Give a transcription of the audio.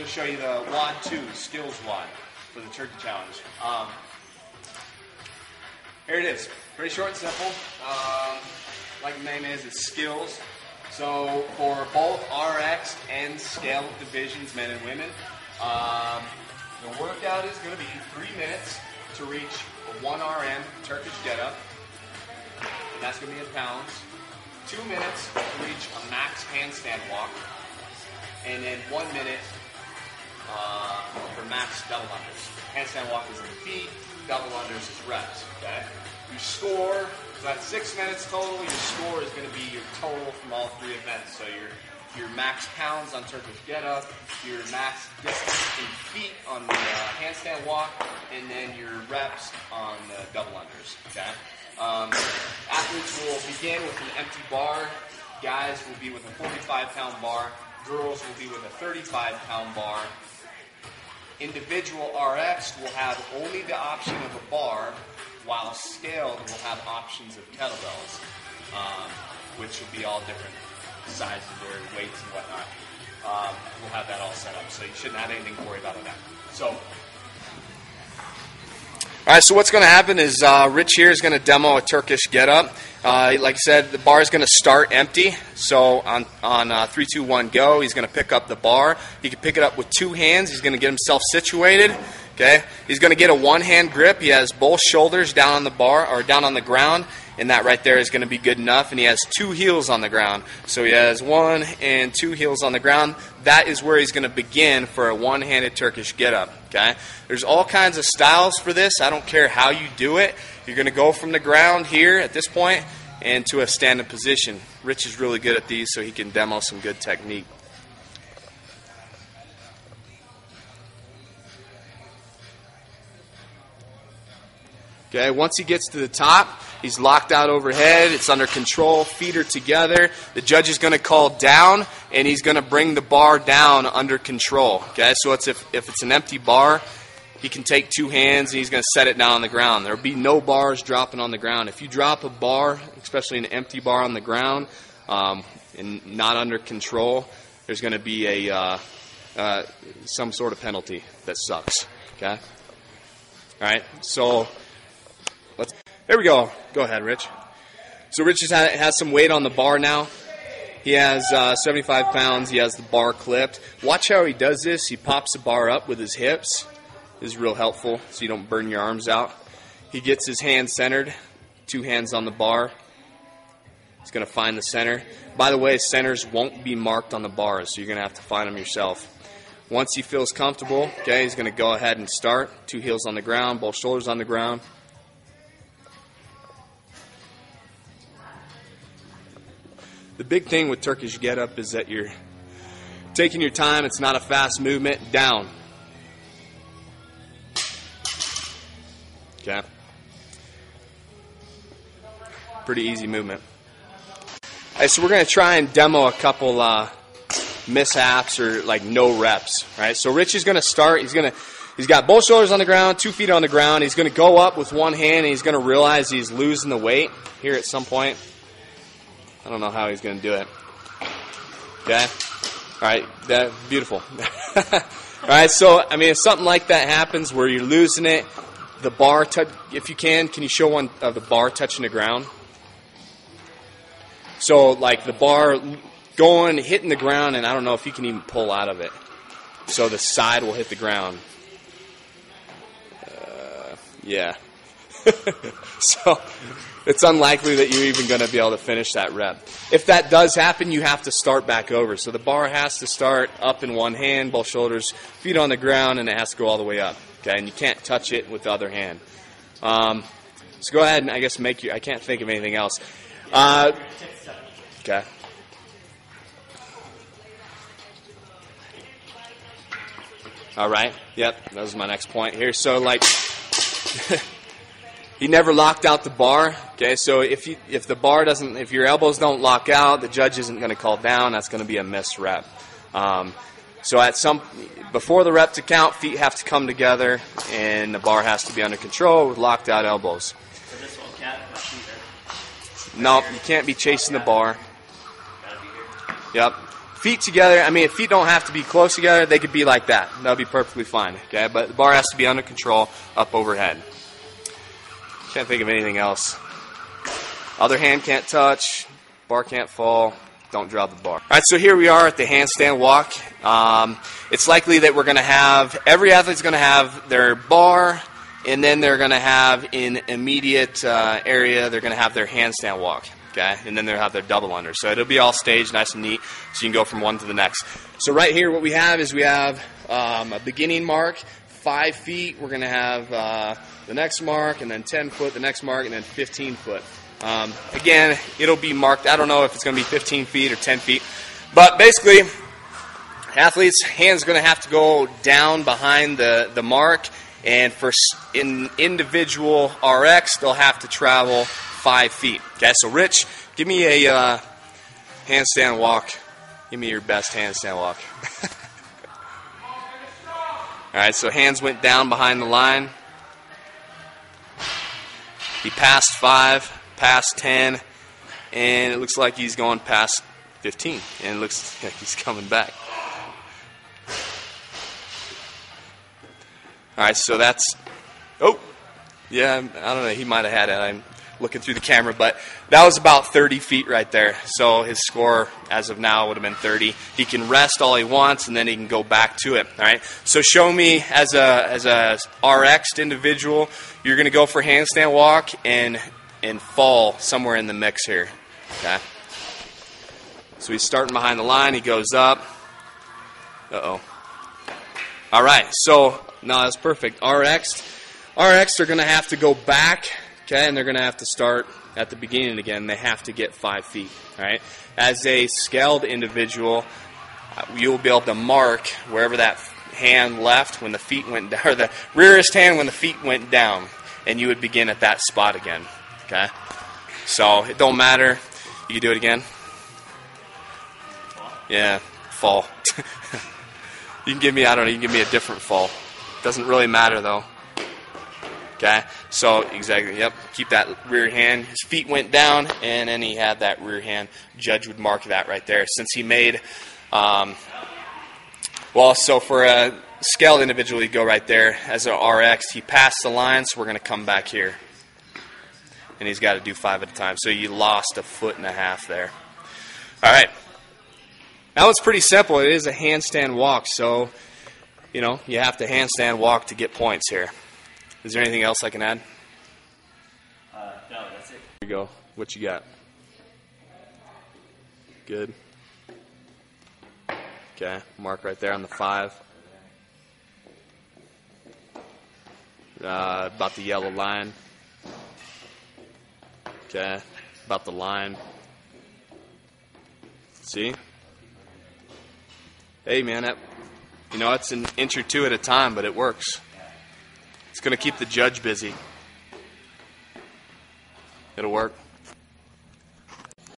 going to show you the WOD 2, skills WOD, for the turkey challenge. Here it is. Pretty short and simple. Like the name is, it's skills. So for both RX and scale divisions, men and women, the workout is going to be 3 minutes to reach a 1 RM Turkish Get Up, and that's going to be in pounds. 2 minutes to reach a max handstand walk, and then 1 minute for max double unders. Handstand walk is in the feet, double unders is reps. Okay. You score. So that's 6 minutes total. Your score is going to be your total from all 3 events. So your max pounds on Turkish Get Up, your max distance in feet on the handstand walk, and then your reps on the double unders. Okay. Athletes will begin with an empty bar. Guys will be with a 45-pound bar. Girls will be with a 35-pound bar. Individual RX will have only the option of a bar, while scaled will have options of kettlebells, which will be all different sizes or weights and whatnot. We'll have that all set up, so you shouldn't have anything to worry about on that. So, all right, so what's going to happen is Rich here is going to demo a Turkish Get Up. Like I said, the bar is going to start empty. So on 3, 2, 1, go, he's going to pick up the bar. He can pick it up with 2 hands. He's going to get himself situated. Okay, he's going to get a 1-hand grip. He has both shoulders down on the bar or down on the ground, and that right there is going to be good enough. And he has 2 heels on the ground, so he has 1 and 2 heels on the ground. That is where he's going to begin for a 1-handed Turkish Get Up. Okay, there's all kinds of styles for this. I don't care how you do it. You're going to go from the ground here at this point and to a standing position. Rich is really good at these, so he can demo some good technique. Okay, once he gets to the top, he's locked out overhead. It's under control. Feet are together. The judge is going to call down, and he's going to bring the bar down under control. Okay, so it's if it's an empty bar, he can take 2 hands, and he's going to set it down on the ground. There will be no bars dropping on the ground. If you drop a bar, especially an empty bar on the ground, and not under control, there's going to be some sort of penalty that sucks. Okay, all right, so. There we go. Go ahead, Rich. So Rich has some weight on the bar now. He has 75 pounds. He has the bar clipped. Watch how he does this. He pops the bar up with his hips. This is real helpful so you don't burn your arms out. He gets his hands centered. 2 hands on the bar. He's going to find the center. By the way, centers won't be marked on the bars, so you're going to have to find them yourself. Once he feels comfortable, okay, he's going to go ahead and start. 2 heels on the ground, both shoulders on the ground. The big thing with Turkish Get Up is that you're taking your time. It's not a fast movement. Down. Okay. Pretty easy movement. All right, so we're going to try and demo a couple mishaps or like no reps. Right. So Rich is going to start. He's got both shoulders on the ground, 2 feet on the ground. He's going to go up with 1 hand, and he's going to realize he's losing the weight here at some point. I don't know how he's going to do it. Okay? All right, beautiful. All right, so, I mean, if something like that happens where you're losing it, the bar, if you can you show one of the bar touching the ground? So, like, the bar going, hitting the ground, and I don't know if you can even pull out of it. So the side will hit the ground. Yeah. So it's unlikely that you're even going to be able to finish that rep. If that does happen, you have to start back over. So the bar has to start up in 1 hand, both shoulders, feet on the ground, and it has to go all the way up. Okay, and you can't touch it with the other hand. So go ahead and I guess I can't think of anything else. Okay. All right. Yep, that was my next point here. So like. He never locked out the bar. Okay, so if your elbows don't lock out, the judge isn't going to call down. That's going to be a missed rep. So before the rep to count, feet have to come together, and the bar has to be under control with locked out elbows. So this won't count if my feet are. No, you can't be chasing the bar. Gotta be here. Yep. Feet together, I mean, feet don't have to be close together. They could be like that. That'll be perfectly fine. Okay, but the bar has to be under control, up overhead. Can't think of anything else. Other hand can't touch. Bar can't fall. Don't drop the bar. All right, so here we are at the handstand walk. It's likely that we're going to have, every athlete's going to have their bar, and then they're going to have in immediate area, they're going to have their handstand walk. Okay, and then they'll have their double under. So it'll be all staged nice and neat, so you can go from one to the next. So right here what we have is we have a beginning mark, 5 feet. We're going to have the next mark, and then 10 foot, the next mark, and then 15 foot. Again, it'll be marked. I don't know if it's going to be 15 feet or 10 feet. But basically, athletes' hands are going to have to go down behind the mark. And for in individual RX, they'll have to travel 5 feet. Okay, so Rich, give me a handstand walk. Give me your best handstand walk. All right, so hands went down behind the line. He passed 5, past 10, and it looks like he's going past 15. And it looks like he's coming back. All right, so that's, oh, yeah, I don't know, he might have had it. I'm looking through the camera, but that was about 30 feet right there. So his score as of now would have been 30. He can rest all he wants, and then he can go back to it. All right, so show me as a RX individual, you're going to go for handstand walk and fall somewhere in the mix here. Okay, so he's starting behind the line. He goes up. Uh-oh. All right, so no, that's perfect. RX, they're going to have to go back, okay, and they're going to have to start at the beginning again. They have to get 5 feet, all right? As a scaled individual, you'll be able to mark wherever that hand left when the feet went down, or the rearest hand when the feet went down, and you would begin at that spot again, okay? So it don't matter. You can do it again. Yeah, fall. You can give me, I don't know, you can give me a different fall. Doesn't really matter though. Okay, so exactly, yep, keep that rear hand. His feet went down, and then he had that rear hand. Judge would mark that right there. Since he made, well, so for a scaled individual, he'd go right there. As an RX, he passed the line, so we're going to come back here. And he's got to do 5 at a time. So you lost 1.5 feet there. All right. That one's pretty simple. It is a handstand walk, so, you know, you have to handstand walk to get points here. Is there anything else I can add? No, that's it. Here you go. What you got? Good. Okay, mark right there on the 5. About the yellow line. Okay, about the line. See? Hey, man, you know, it's an inch or two at a time, but it works. It's going to keep the judge busy. It'll work.